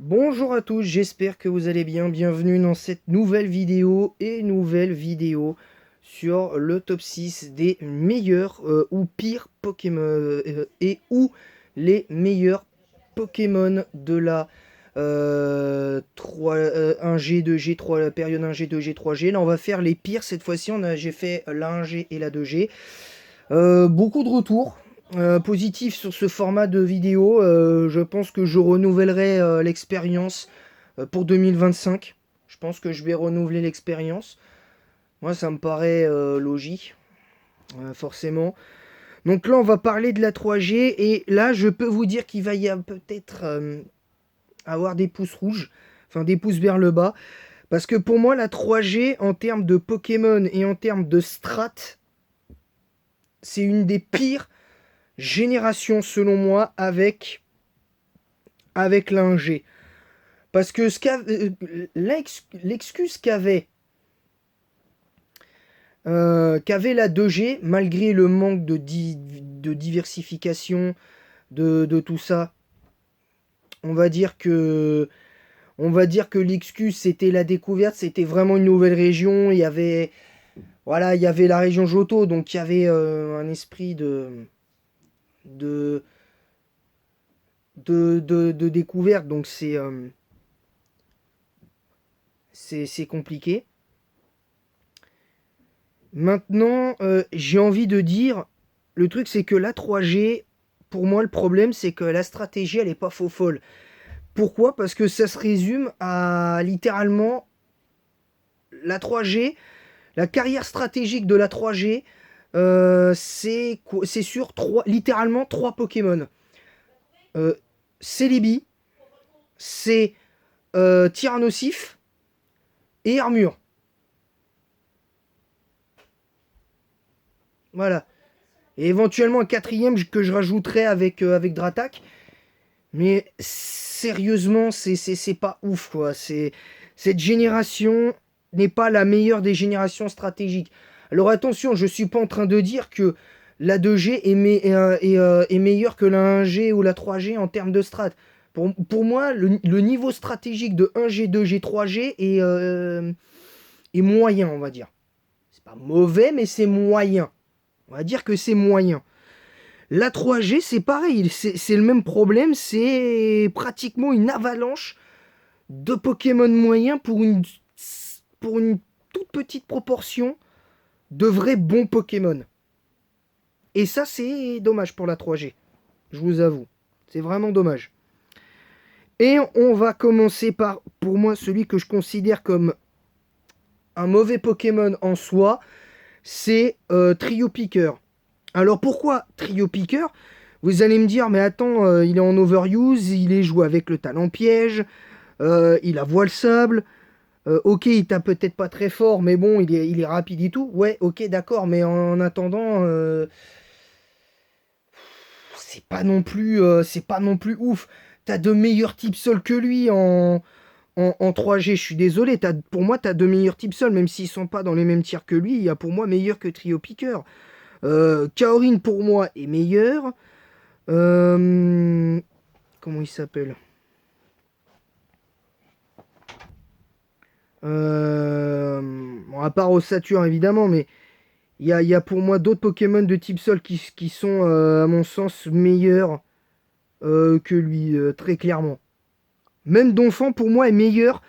Bonjour à tous, j'espère que vous allez bien. Bienvenue dans cette nouvelle vidéo sur le top 6 des meilleurs ou pires Pokémon et ou les meilleurs Pokémon de la 1G, 2G, 3, la période 1G, 2G, 3G. Là, on va faire les pires cette fois-ci. J'ai fait la 1G et la 2G. Beaucoup de retours positifs sur ce format de vidéo. Je pense que je renouvellerai l'expérience pour 2025. Je pense que je vais renouveler l'expérience. Moi, ça me paraît logique, forcément. Donc là, on va parler de la 3G. Et là, je peux vous dire qu'il va y peut-être avoir des pouces rouges. Enfin, des pouces vers le bas. Parce que pour moi, la 3G, en termes de Pokémon et en termes de strat, c'est une des pires génération selon moi avec l'ingé. Parce que l'excuse qu'avait la 2G, malgré le manque de diversification de tout ça, on va dire que l'excuse c'était la découverte, c'était vraiment une nouvelle région. Il y avait la région Johto, donc il y avait un esprit de, de découverte, donc c'est compliqué. Maintenant, j'ai envie de dire, le truc c'est que la 3G, pour moi le problème c'est que la stratégie elle est pas faux folle. Pourquoi? Parce que ça se résume à littéralement la 3G, la carrière stratégique de la 3G, c'est sur littéralement 3 Pokémon. Euh, Celebi, c'est Tyrannosif et Armure. Voilà. Et éventuellement un quatrième que je rajouterais avec Dratak. Mais sérieusement, c'est pas ouf, quoi. Cette génération n'est pas la meilleure des générations stratégiques. Alors attention, je suis pas en train de dire que la 2G est meilleure que la 1G ou la 3G en termes de strat. Pour moi, le niveau stratégique de 1G, 2G, 3G est moyen, on va dire. C'est pas mauvais, mais c'est moyen. On va dire que c'est moyen. La 3G, c'est pareil, c'est le même problème, c'est pratiquement une avalanche de Pokémon moyens pour une toute petite proportion de vrais bons Pokémon. Et ça, c'est dommage pour la 3G, je vous avoue. C'est vraiment dommage. Et on va commencer par, pour moi, celui que je considère comme un mauvais Pokémon en soi, c'est Trio Piqueur. Alors pourquoi Trio Piqueur? Vous allez me dire, mais attends, il est en overuse, il est joué avec le talent piège, il a voile sable. Ok, il tape peut-être pas très fort, mais bon, il est rapide et tout. Ouais, ok, d'accord, mais en attendant, c'est pas non plus ouf. T'as de meilleurs types sol que lui en 3G. Je suis désolé, pour moi, t'as de meilleurs types sol, même s'ils sont pas dans les mêmes tiers que lui. Il y a pour moi meilleur que Trio Piqueur. Kaorin pour moi est meilleur. Euh, Comment il s'appelle? Bon, à part Ossature évidemment, mais il y a pour moi d'autres Pokémon de type Sol qui sont, à mon sens, meilleurs que lui, très clairement. Même Donphan, pour moi, est meilleur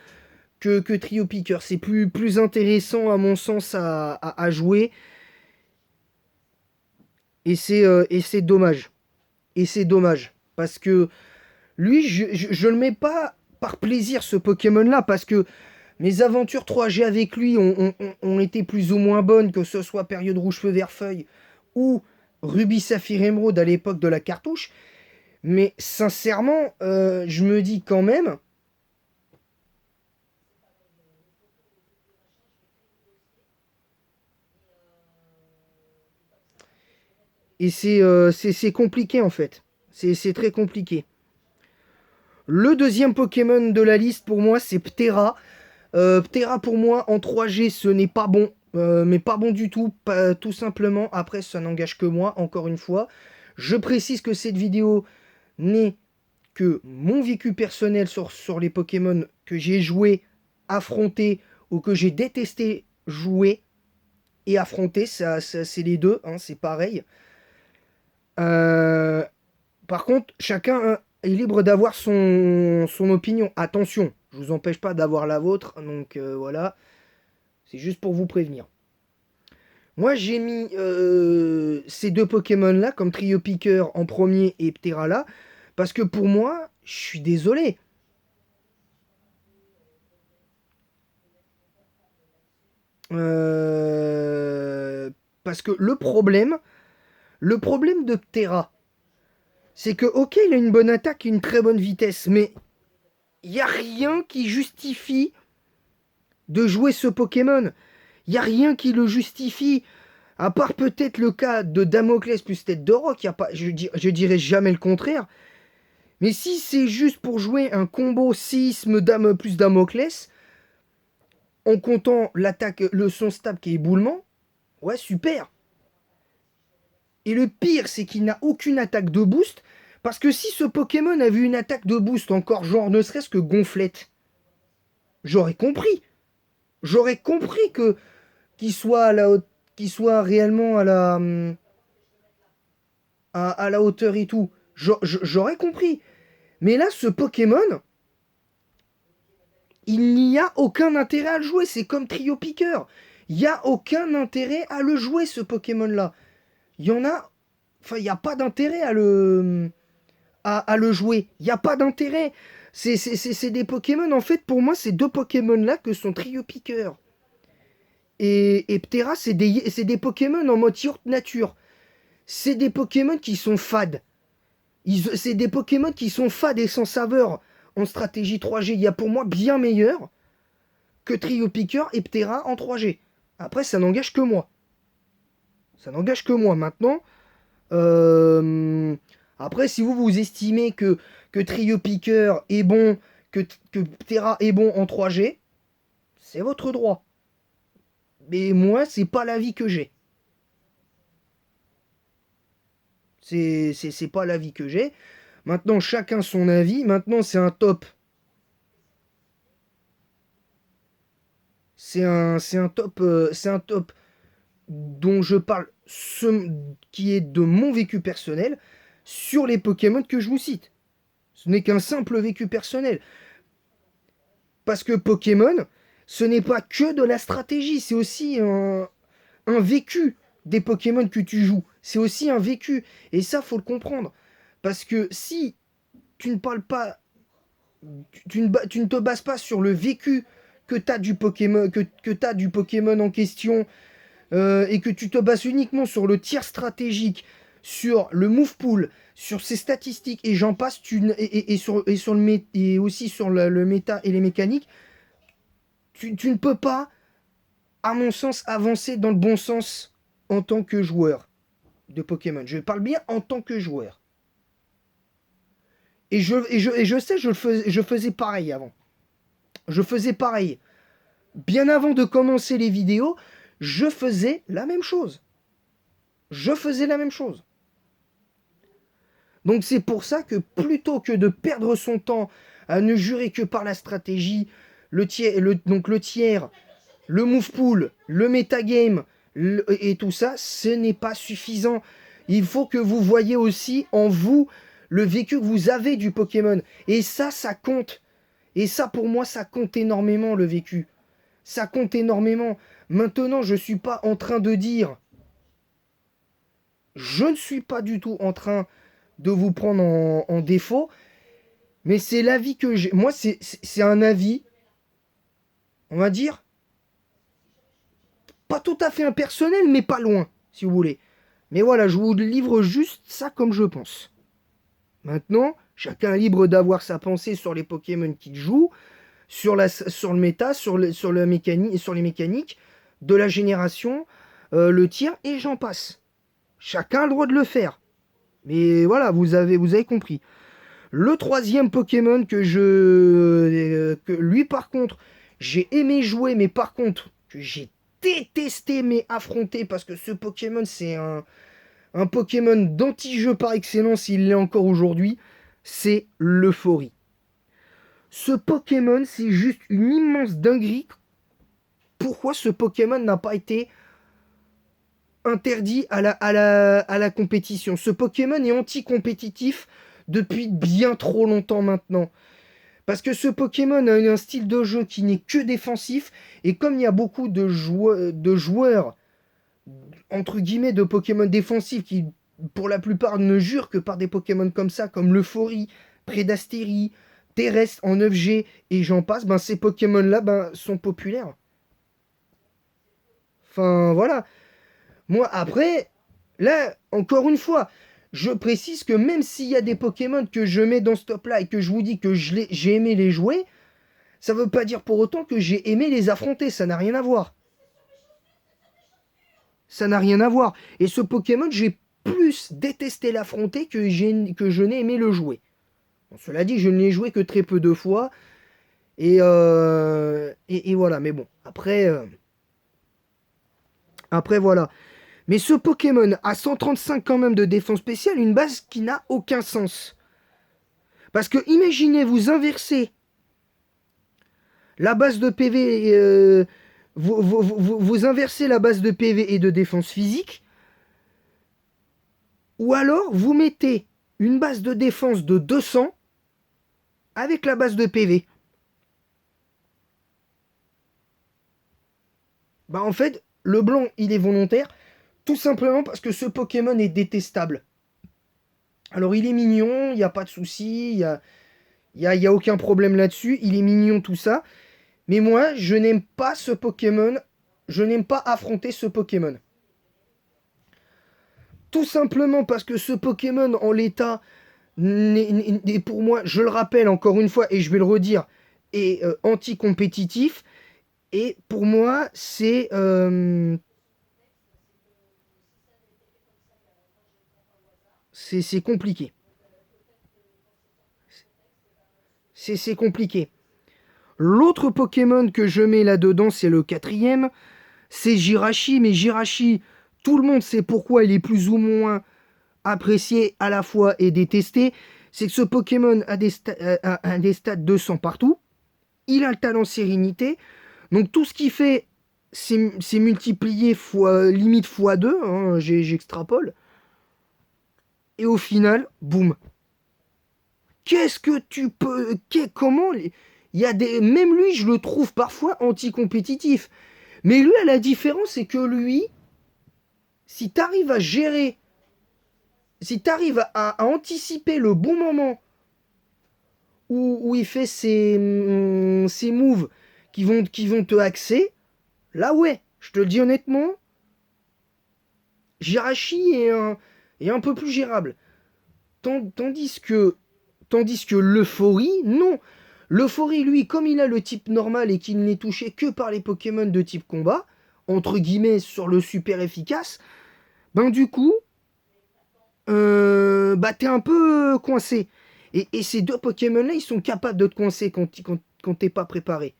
que Trio Piqueur. C'est plus intéressant, à mon sens, à jouer. Et c'est dommage. Et c'est dommage. Parce que lui, je le mets pas par plaisir, ce Pokémon-là, parce que mes aventures 3G avec lui ont été plus ou moins bonnes, que ce soit période rouge feu vert feuille ou Ruby Saphir Émeraude à l'époque de la cartouche. Mais sincèrement, je me dis quand même, et c'est compliqué en fait. C'est très compliqué. Le deuxième Pokémon de la liste pour moi, c'est Ptera. Ptera pour moi en 3G, ce n'est pas bon. Mais pas bon du tout, tout simplement. Après, ça n'engage que moi, encore une fois. Je précise que cette vidéo n'est que mon vécu personnel sur les Pokémon que j'ai joué, affronté ou que j'ai détesté jouer et affronter, c'est les deux, hein, c'est pareil. Euh, Par contre, chacun est libre d'avoir son opinion. Attention, je vous empêche pas d'avoir la vôtre, donc voilà, c'est juste pour vous prévenir. Moi, j'ai mis ces deux Pokémon-là, comme Trio Piqueur en premier et Pterala, parce que pour moi, je suis désolé. Parce que le problème de Ptera, c'est que, ok, il a une bonne attaque et une très bonne vitesse, mais il n'y a rien qui justifie de jouer ce Pokémon. Il n'y a rien qui le justifie. À part peut-être le cas de Damoclès plus tête de roc, y a pas, je dirais jamais le contraire. Mais si c'est juste pour jouer un combo séisme Dame plus Damoclès, en comptant l'attaque, son stab qui est éboulement, ouais, super. Et le pire, c'est qu'il n'a aucune attaque de boost. Parce que si ce Pokémon avait une attaque de boost encore genre ne serait-ce que gonflette, j'aurais compris. J'aurais compris que qu'il soit à la qu'il soit réellement à la hauteur et tout. J'aurais compris. Mais là, ce Pokémon, il n'y a aucun intérêt à le jouer. C'est comme Trio Piqueur. Il n'y a aucun intérêt à le jouer, ce Pokémon-là. Il y en a. Enfin, il n'y a pas d'intérêt à le jouer. Il n'y a pas d'intérêt. C'est des Pokémon. En fait, pour moi, ces deux Pokémon-là que sont Trio Piqueur et Ptera, c'est des Pokémon en mode yacht nature. C'est des Pokémon qui sont fades. C'est des Pokémon qui sont fades et sans saveur en stratégie 3G. Il y a pour moi bien meilleur que Trio Piqueur et Ptera en 3G. Après, ça n'engage que moi. Ça n'engage que moi. Maintenant, euh, après, si vous estimez que Trio Piqueur est bon, que Ptera est bon en 3G, c'est votre droit. Mais moi, c'est pas l'avis que j'ai. C'est pas l'avis que j'ai. Maintenant, chacun son avis. Maintenant, c'est un top. C'est un top dont je parle, qui est de mon vécu personnel sur les Pokémon que je vous cite. Ce n'est qu'un simple vécu personnel. Parce que Pokémon, ce n'est pas que de la stratégie, c'est aussi un vécu des Pokémon que tu joues. C'est aussi un vécu. Et ça, faut le comprendre. Parce que si tu ne parles pas, tu ne te bases pas sur le vécu que tu as du Pokémon, que t'as du Pokémon en question, et que tu te bases uniquement sur le tir stratégique, sur le move pool, sur ses statistiques et j'en passe, et aussi sur le méta et les mécaniques, tu ne peux pas, à mon sens, avancer dans le bon sens en tant que joueur de Pokémon. Je parle bien en tant que joueur. Et je sais, je faisais pareil avant. Je faisais pareil. Bien avant de commencer les vidéos, je faisais la même chose. Je faisais la même chose. Donc c'est pour ça que plutôt que de perdre son temps à ne jurer que par la stratégie, donc le tiers, le move pool, le metagame et tout ça, ce n'est pas suffisant. Il faut que vous voyez aussi en vous le vécu que vous avez du Pokémon. Et ça compte. Et ça, pour moi, ça compte énormément, le vécu. Ça compte énormément. Maintenant, je ne suis pas en train de dire... Je ne suis pas du tout en train de vous prendre en défaut, mais c'est l'avis que j'ai. Moi, c'est un avis, on va dire, pas tout à fait impersonnel, mais pas loin, si vous voulez. Mais voilà, je vous livre juste ça comme je pense. Maintenant, chacun est libre d'avoir sa pensée sur les Pokémon qu'il joue, sur le méta, sur le mécanique, sur les mécaniques de la génération, le tir, et j'en passe. Chacun a le droit de le faire. Mais voilà, vous avez compris. Le troisième Pokémon que lui par contre, j'ai aimé jouer, mais par contre, que j'ai détesté mais affronter parce que ce Pokémon, c'est un Pokémon d'anti-jeu par excellence, il l'est encore aujourd'hui. c'est l'euphorie. Ce Pokémon, c'est juste une immense dinguerie. Pourquoi ce Pokémon n'a pas été interdit à la compétition? Ce Pokémon est anti-compétitif depuis bien trop longtemps maintenant. Parce que ce Pokémon a un style de jeu qui n'est que défensif, et comme il y a beaucoup de joueurs, entre guillemets, de Pokémon défensifs qui, pour la plupart, ne jurent que par des Pokémon comme ça, comme l'Euphorie, Prédastérie, Terrestre en 9G, et j'en passe, ben, ces Pokémon-là sont populaires. Enfin, voilà. Moi, après, là, encore une fois, je précise que même s'il y a des Pokémon que je mets dans ce top-là et que je vous dis que j'ai aimé les jouer, ça veut pas dire pour autant que j'ai aimé les affronter, ça n'a rien à voir. Ça n'a rien à voir. Et ce Pokémon, j'ai plus détesté l'affronter que je n'ai aimé le jouer. Bon, cela dit, je ne l'ai joué que très peu de fois. Et voilà, mais bon, après voilà. Mais ce Pokémon a 135 quand même de défense spéciale, une base qui n'a aucun sens. Parce que imaginez, vous inversez la base de PV, vous inversez la base de PV et de défense physique, ou alors vous mettez une base de défense de 200 avec la base de PV. Bah en fait, le blanc, il est volontaire, tout simplement parce que ce Pokémon est détestable. Alors il est mignon, il n'y a pas de souci, il y a aucun problème là-dessus, il est mignon tout ça, mais moi, je n'aime pas ce Pokémon, je n'aime pas affronter ce Pokémon. Tout simplement parce que ce Pokémon en l'état, est pour moi, je le rappelle encore une fois et je vais le redire, est anti-compétitif. Et pour moi, c'est compliqué. C'est compliqué. L'autre Pokémon que je mets là-dedans, c'est le quatrième. C'est Jirachi. Mais Jirachi, tout le monde sait pourquoi il est plus ou moins apprécié à la fois et détesté. C'est que ce Pokémon a des stats 200 partout. Il a le talent sérénité. Donc tout ce qu'il fait, c'est multiplié fois, limite fois 2. Hein, j'extrapole. Et au final, boum. Qu'est-ce que tu peux... Comment... Il y a des... Même lui, je le trouve parfois anti-compétitif. Mais lui, la différence, c'est que lui, si tu arrives à gérer, si tu arrives à anticiper le bon moment où il fait ses moves qui vont te axer, là ouais, je te le dis honnêtement, Jirachi est un peu plus gérable. Tandis que, tandis que l'euphorie, non. L'euphorie, lui, comme il a le type normal et qu'il n'est touché que par les Pokémon de type combat, entre guillemets sur le super efficace, ben du coup, bah t'es un peu coincé. Et ces deux Pokémon-là, ils sont capables de te coincer quand t'es pas préparé.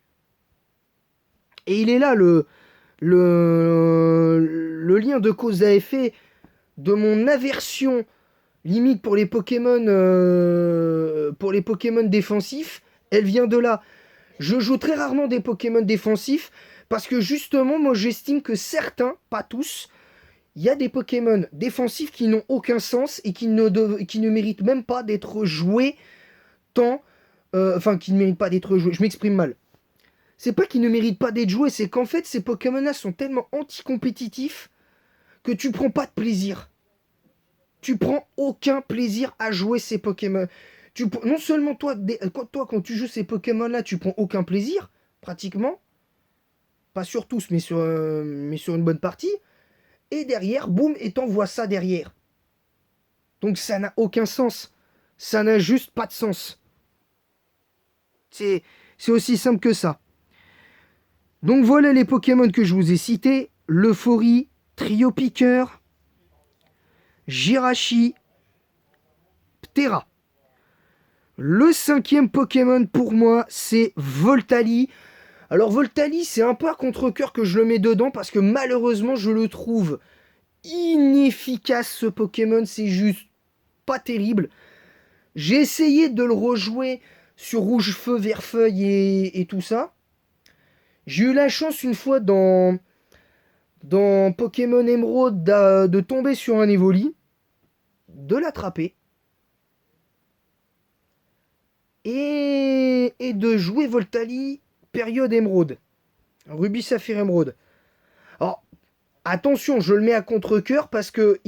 Et il est là le lien de cause à effet de mon aversion limite pour les Pokémon défensifs, elle vient de là. Je joue très rarement des Pokémon défensifs parce que justement, moi j'estime que certains, pas tous, il y a des Pokémon défensifs qui n'ont aucun sens et qui ne méritent même pas d'être joués tant. Enfin, qui ne méritent pas d'être joués. Je m'exprime mal. C'est pas qu'ils ne méritent pas d'être joués, c'est qu'en fait, ces Pokémon-là sont tellement anti-compétitifs que tu prends pas de plaisir. Tu prends aucun plaisir à jouer ces Pokémon. Non seulement quand tu joues ces Pokémon-là, tu prends aucun plaisir, pratiquement. Pas sur tous, mais sur une bonne partie. Et derrière, boum, et t'envoies ça derrière. Donc ça n'a aucun sens. Ça n'a juste pas de sens. C'est aussi simple que ça. Donc voilà les Pokémon que je vous ai cités. L'Euphorie, Trio Piqueur, Jirachi, Ptera. Le cinquième Pokémon pour moi, c'est Voltali. Alors Voltali, c'est un peu à contre-cœur que je le mets dedans parce que malheureusement, je le trouve inefficace ce Pokémon. C'est juste pas terrible. J'ai essayé de le rejouer sur Rouge Feu, Vert Feuille et tout ça. J'ai eu la chance une fois dans Pokémon Emerald de tomber sur un Evoli, de l'attraper et de jouer Voltali période Emerald. Ruby Saphir Emerald. Alors, attention, je le mets à contre-cœur parce que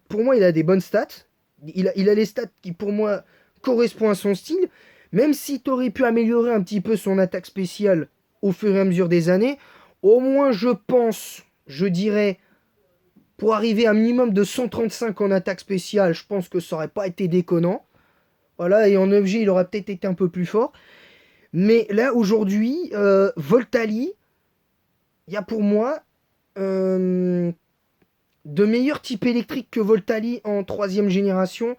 pour moi, il a des bonnes stats. Il a les stats qui, pour moi, correspondent à son style. Même si tu aurais pu améliorer un petit peu son attaque spéciale au fur et à mesure des années, au moins, je pense, je dirais, pour arriver à un minimum de 135 en attaque spéciale, je pense que ça aurait pas été déconnant. Voilà, et en objet, il aurait peut-être été un peu plus fort. Mais là, aujourd'hui, Voltali, il y a pour moi de meilleurs types électriques que Voltali en troisième génération.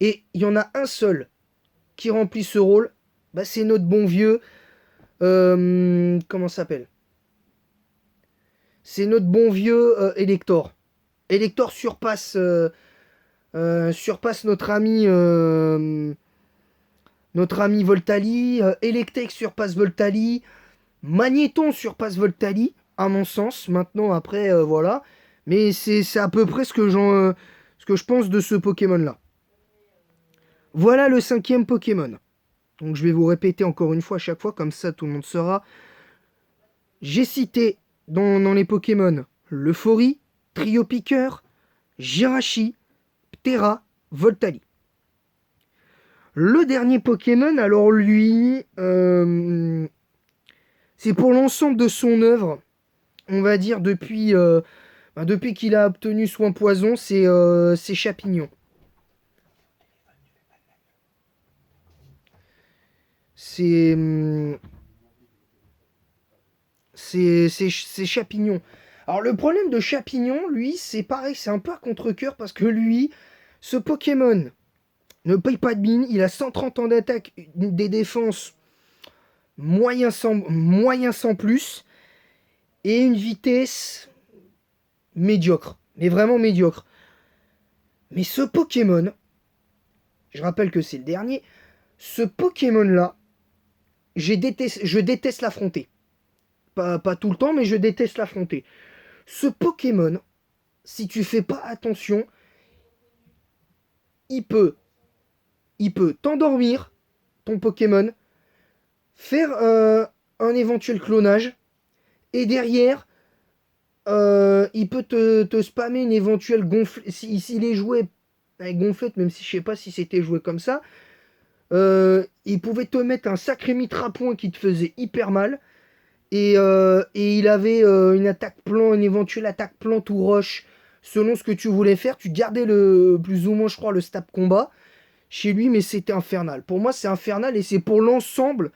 Et il y en a un seul qui remplit ce rôle. Bah, c'est notre bon vieux. Comment ça s'appelle? C'est notre bon vieux Elector. Elector surpasse notre ami Voltali. Electek surpasse Voltali. Magnéton surpasse Voltali, à mon sens. Maintenant, après, voilà. Mais c'est à peu près ce que je pense de ce Pokémon-là. Voilà le 5e Pokémon. Donc je vais vous répéter encore une fois à chaque fois, comme ça tout le monde saura. J'ai cité dans les Pokémon l'Euphorie, Trio Piqueur, Jirachi, Ptera, Voltali. Le dernier Pokémon, alors lui, c'est pour l'ensemble de son œuvre, on va dire depuis qu'il a obtenu Soin Poison, c'est Chapignon. C'est Chapignon. Alors le problème de Chapignon, lui, c'est pareil, c'est un peu à contre-cœur parce que lui, ce Pokémon ne paye pas de mine, il a 130 ans d'attaque, des défenses moyen sans plus, et une vitesse médiocre, mais vraiment médiocre. Mais ce Pokémon, je rappelle que c'est le dernier, ce Pokémon-là, je déteste l'affronter. Pas tout le temps, mais je déteste l'affronter. Ce Pokémon, si tu fais pas attention, il peut t'endormir, ton Pokémon, faire un éventuel clonage, et derrière, il peut te spammer une éventuelle gonflette. S'il est joué avec gonflette, même si je sais pas si c'était joué comme ça, il pouvait te mettre un sacré mitrapoint qui te faisait hyper mal. Et il avait une attaque plan, une éventuelle attaque plante ou roche, selon ce que tu voulais faire. Tu gardais plus ou moins, je crois, le stab combat chez lui, mais c'était infernal. Pour moi, c'est infernal et c'est pour l'ensemble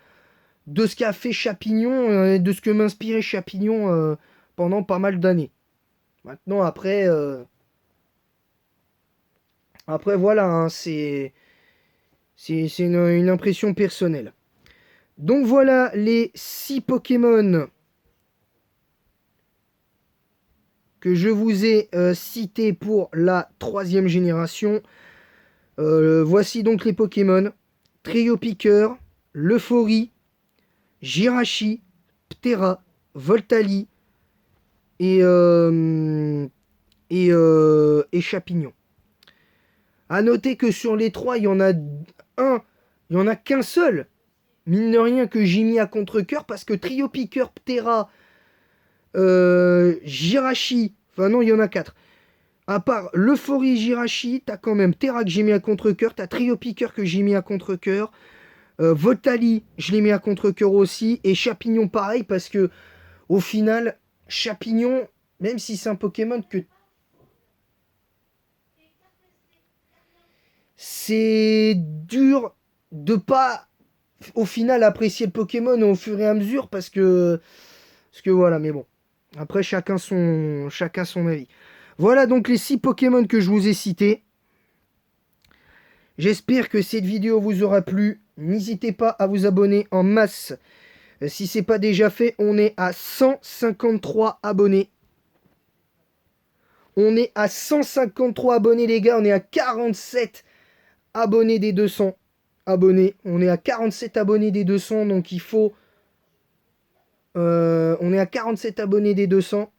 de ce qu'a fait Chapignon et de ce que m'inspirait Chapignon pendant pas mal d'années. Maintenant, après voilà, hein, c'est une impression personnelle. Donc voilà les 6 Pokémon que je vous ai cités pour la 3e génération. Voici donc les Pokémon. Trio Piqueur, l'Euphorie, Jirachi, Ptera, Voltali et Chapignon. A noter que sur les 3, il y en a qu'un seul, mine de rien, que j'ai mis à contre-cœur parce que Trio Piqueur, Ptera, Jirachi, enfin non, il y en a 4. À part l'Euphorie Jirachi, t'as quand même Terra que j'ai mis à contre-cœur, t'as Trio Piqueur que j'ai mis à contre-cœur, Voltali, je l'ai mis à contre-cœur aussi, et Chapignon pareil, parce que au final, Chapignon, même si c'est un Pokémon que c'est dur de pas au final apprécier le Pokémon au fur et à mesure, parce que voilà, mais bon, après chacun son avis. Voilà donc les 6 Pokémon que je vous ai cités. J'espère que cette vidéo vous aura plu. N'hésitez pas à vous abonner en masse. Si ce n'est pas déjà fait, on est à 153 abonnés. On est à 153 abonnés les gars, on est à 47 abonnés des 200. abonnés. On est à 47 abonnés des 200, donc il faut... on est à 47 abonnés des 200.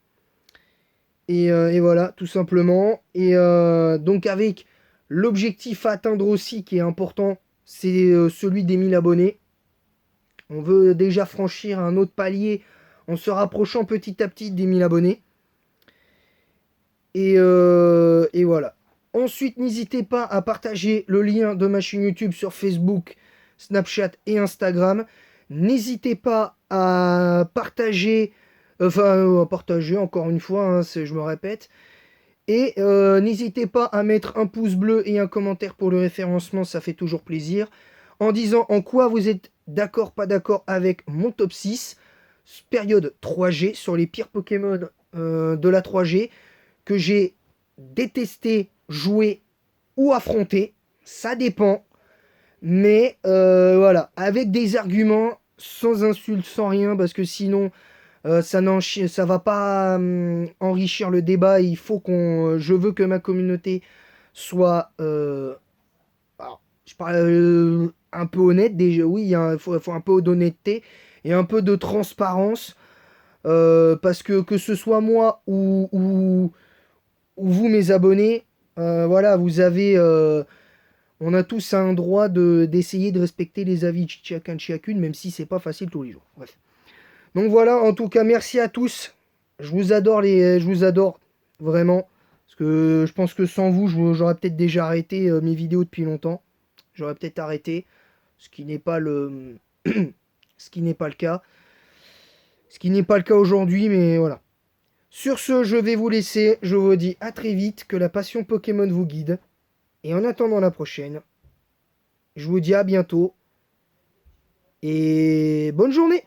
Et voilà, tout simplement. Et donc avec l'objectif à atteindre aussi, qui est important, c'est celui des 1000 abonnés. On veut déjà franchir un autre palier en se rapprochant petit à petit des 1000 abonnés. Et voilà. Ensuite, n'hésitez pas à partager le lien de ma chaîne YouTube sur Facebook, Snapchat et Instagram. N'hésitez pas à partager, à partager encore une fois, hein, je me répète. Et n'hésitez pas à mettre un pouce bleu et un commentaire pour le référencement, ça fait toujours plaisir. En disant en quoi vous êtes d'accord, pas d'accord avec mon top 6, période 3G, sur les pires Pokémon de la 3G, que j'ai détesté jouer ou affronter, ça dépend. Mais voilà, avec des arguments, sans insultes, sans rien, parce que sinon ça va pas enrichir le débat. Il faut je veux que ma communauté soit, alors, je parle un peu honnête. Déjà, oui, faut un peu d'honnêteté et un peu de transparence, parce que ce soit moi ou vous, mes abonnés, voilà, on a tous un droit d'essayer de respecter les avis de chacun de chacune, même si c'est pas facile tous les jours. Bref. Donc voilà, en tout cas, merci à tous. Je vous adore vraiment, parce que je pense que sans vous, j'aurais peut-être déjà arrêté mes vidéos depuis longtemps. J'aurais peut-être arrêté, ce qui n'est pas le, ce qui n'est pas le cas, ce qui n'est pas le cas aujourd'hui, mais voilà. Sur ce, je vais vous laisser. Je vous dis à très vite, que la passion Pokémon vous guide. Et en attendant la prochaine, je vous dis à bientôt et bonne journée.